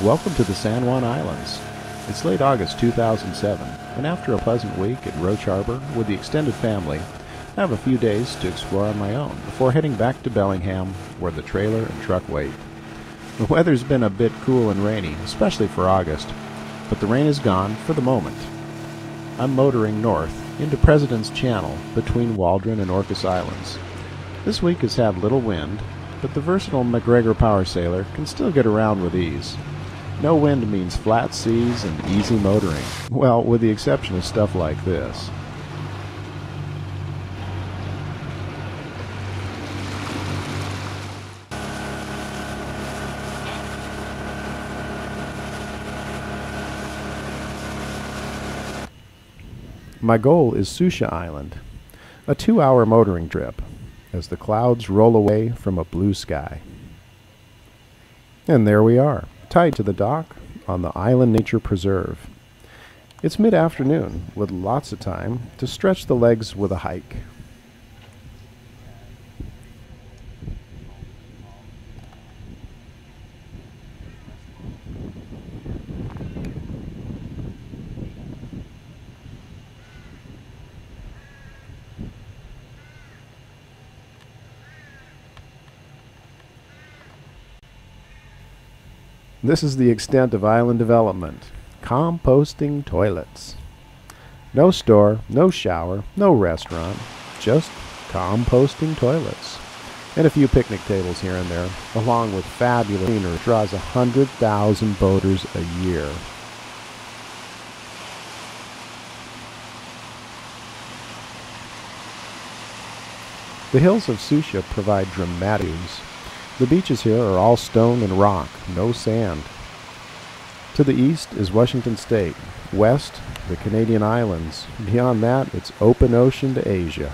Welcome to the San Juan Islands. It's late August 2007, and after a pleasant week at Roche Harbor with the extended family, I have a few days to explore on my own before heading back to Bellingham, where the trailer and truck wait. The weather's been a bit cool and rainy, especially for August, but the rain is gone for the moment. I'm motoring north into President's Channel between Waldron and Orcas Islands. This week has had little wind, but the versatile MacGregor power sailor can still get around with ease. No wind means flat seas and easy motoring. Well, with the exception of stuff like this. My goal is Sucia Island, a 2-hour motoring trip, as the clouds roll away from a blue sky. And there we are, tied to the dock on the Island Nature Preserve. It's mid-afternoon, with lots of time to stretch the legs with a hike. This is the extent of island development. Composting toilets. No store, no shower, no restaurant, just composting toilets. And a few picnic tables here and there, along with fabulous scenery. Draws 100,000 boaters a year. The hills of Sucia provide dramatic views. The beaches here are all stone and rock, no sand. To the east is Washington State, west the Canadian Islands. Beyond that, it's open ocean to Asia.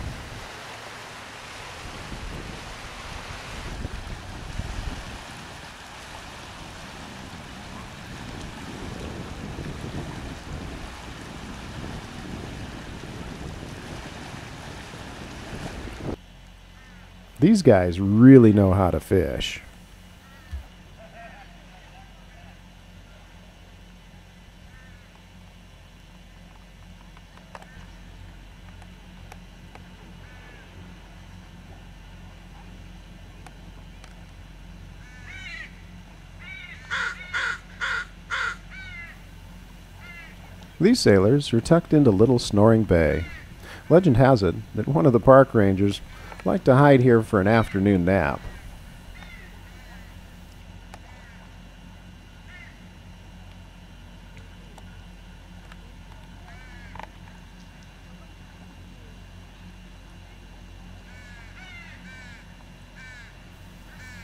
These guys really know how to fish. These sailors are tucked into Little Snoring Bay. Legend has it that one of the park rangers liked to hide here for an afternoon nap.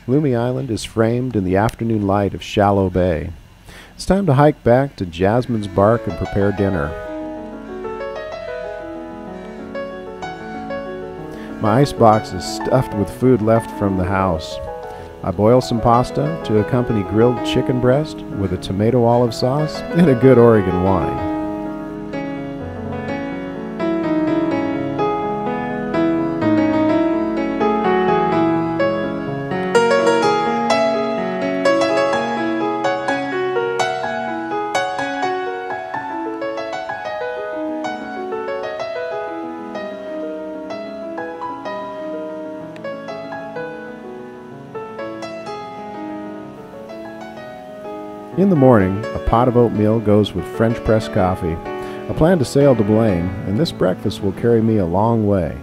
Loomy Island is framed in the afternoon light of Shallow Bay. It's time to hike back to Jasmine's Bark and prepare dinner. My icebox is stuffed with food left from the house. I boil some pasta to accompany grilled chicken breast with a tomato olive sauce and a good Oregon wine. In the morning, a pot of oatmeal goes with French press coffee. I plan to sail to Blaine, and this breakfast will carry me a long way.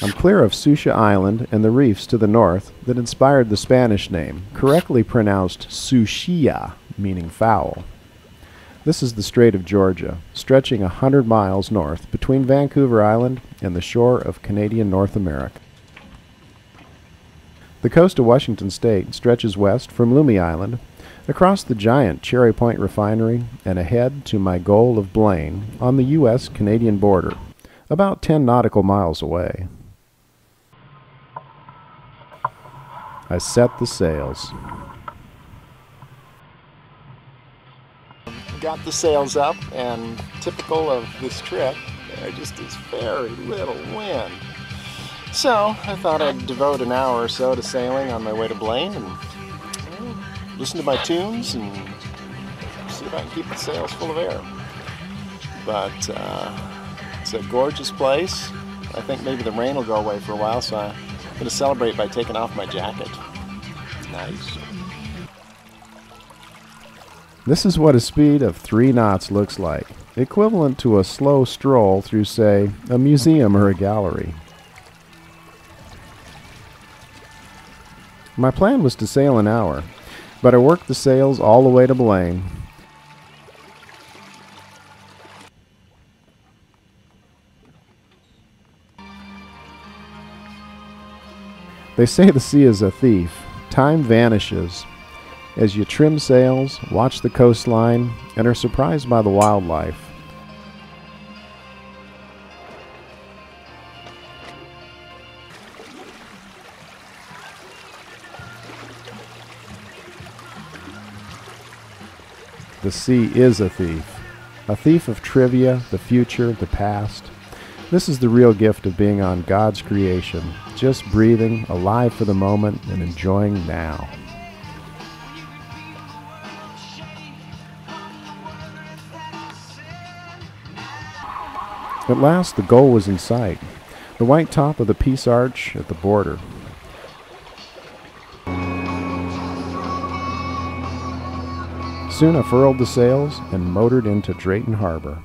I'm clear of Sucia Island and the reefs to the north that inspired the Spanish name, correctly pronounced Sucia, meaning foul. This is the Strait of Georgia, stretching 100 miles north between Vancouver Island and the shore of Canadian North America. The coast of Washington State stretches west from Loomy Island, across the giant Cherry Point refinery, and ahead to my goal of Blaine on the U.S.-Canadian border, about 10 nautical miles away. I set the sails. Got the sails up, and typical of this trip, there just is very little wind. So I thought I'd devote an hour or so to sailing on my way to Blaine and listen to my tunes and see if I can keep the sails full of air. But it's a gorgeous place. I think maybe the rain will go away for a while, so I'm going to celebrate by taking off my jacket. It's nice. This is what a speed of 3 knots looks like, equivalent to a slow stroll through, say, a museum or a gallery. My plan was to sail an hour, but I worked the sails all the way to Blaine. They say the sea is a thief. Time vanishes as you trim sails, watch the coastline, and are surprised by the wildlife. The sea is a thief of trivia, the future, the past. This is the real gift of being on God's creation, just breathing, alive for the moment, and enjoying now. At last, the goal was in sight, the white top of the Peace Arch at the border. Soon I furled the sails and motored into Drayton Harbor.